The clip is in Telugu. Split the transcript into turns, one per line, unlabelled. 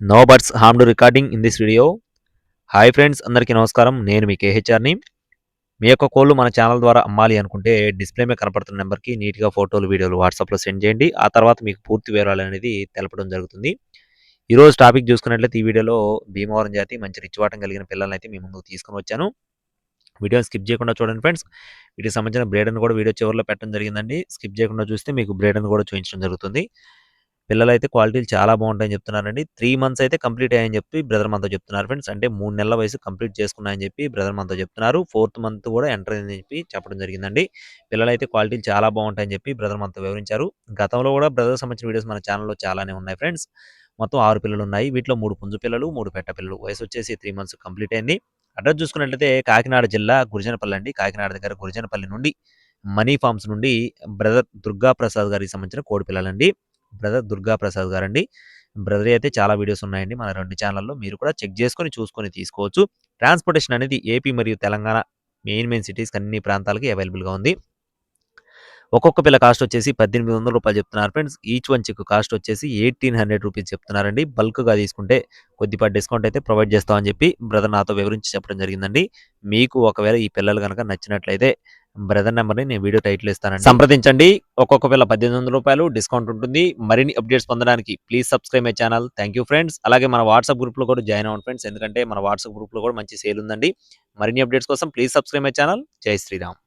No birds harmed recording in this video. Hi friends, అందరికీ నమస్కారం. నేను మీ కేహెచ్ఆర్ని. మీ యొక్క కోళ్ళు మన ఛానల్ ద్వారా అమ్మాలి అనుకుంటే డిస్ప్లే మీద కనపడుతున్న నెంబర్కి నీట్గా ఫోటోలు వీడియోలు వాట్సాప్లో సెండ్ చేయండి. ఆ తర్వాత మీకు పూర్తి వివరాలు అనేది తెలపడం జరుగుతుంది. ఈరోజు టాపిక్ చూసుకున్నట్లయితే ఈ వీడియోలో భీమవరం జాతి మంచి రిచ్ వాటం కలిగిన పిల్లల్ని అయితే మీ ముందుకు తీసుకొని వచ్చాను. వీడియోని స్కిప్ చేయకుండా చూడండి ఫ్రెండ్స్. వీటికి సంబంధించిన బ్రేడర్ని కూడా వీడియో చివరిలో పెట్టడం జరిగిందండి. స్కిప్ చేయకుండా చూస్తే మీకు బ్రేడర్ని కూడా చూపించడం జరుగుతుంది. పిల్లలైతే క్వాలిటీలు చాలా బాగుంటాయని చెప్తున్నారండి. 3 మంత్స్ అయితే కంప్లీట్ అయ్యాయని చెప్పి బ్రదర్ మనతో చెప్తున్నారు ఫ్రెండ్స్. అంటే 3 నెలల వయసు కంప్లీట్ చేసుకున్నాయని చెప్పి బ్రదర్ మనతో చెప్తున్నారు. 4థ్ మంత్ కూడా ఎంటర్ అయిందని చెప్పి చెప్పడం జరిగిందండి. పిల్లలైతే క్వాలిటీలు చాలా బాగుంటాయని చెప్పి బ్రదర్ మనతో వివరించారు. గతంలో కూడా బ్రదర్ సంబంధించిన వీడియోస్ మన ఛానల్‌లో చాలానే ఉన్నాయి ఫ్రెండ్స్. మొత్తం 6 పిల్లలున్నాయి. వీటిలో 3 పుంజు పిల్లలు, 3 పెట్ట పిల్లలు. వయసు వచ్చేసి 3 మంత్స్ కంప్లీట్ అయింది. అడ్రస్ చూసుకున్నట్లయితే కాకినాడ జిల్లా గురిజనపల్లి అండి. కాకినాడ దగ్గర గురిజనపల్లి నుండి మనీ ఫార్మ్స్ నుండి బ్రదర్ దుర్గా ప్రసాద్ గారికి సంబంధించిన కోడి పిల్లలండి. బ్రదర్ దుర్గా ప్రసాద్ గారండి. బ్రదర్ అయితే చాలా వీడియోస్ ఉన్నాయండి మన 2 ఛానల్‌లో. మీరు కూడా చెక్ చేసుకొని, చూసుకొని తీసుకోవచ్చు. ట్రాన్స్‌పోర్టేషన్ అనేది ఏపీ మరియు తెలంగాణ మెయిన్ సిటీస్‌కి అన్ని ప్రాంతాలకి అవైలబుల్‌గా ఉంది. ఒక్కొక్క పిల్ల కాస్ట్ వచ్చేసి రూ. 1,800 చెప్తున్నారు friends. Each one chick cost వచ్చేసి రూ. 1,800 చెప్తున్నారండి. బల్క్‌గా తీసుకుంటే కొద్దిపాటి డిస్కౌంట్ అయితే ప్రొవైడ్ చేస్తామని చెప్పి బ్రదర్ నాతో వివరించి చెప్పడం జరిగిందండి. మీకు ఒకవేళ ఈ పిల్లలు గనక నచ్చినట్లయితే బ్రదర్ నెంబర్‌ని నేను వీడియో టైటిల్‌లో ఇస్తానండి. సంప్రదించండి. ఒక్కొక్క పిల్ల రూ. 1,800 డిస్కౌంట్ ఉంటుంది. మరిన్ని అప్డేట్స్ పొందడానికి please subscribe my channel. Thank you friends. అలాగే మన వాట్సాప్ గ్రూప్‌లో కూడా జాయిన్ అవ్వండి ఫ్రెండ్స్. ఎందుకంటే మన వాట్సాప్ గ్రూప్‌లో కూడా మంచి సేల్ ఉందండి. మరిన్ని అప్డేట్స్ కోసం ప్లీజ్ సబ్స్క్రైబ్ మై ఛానల్. జై శ్రీరామ్.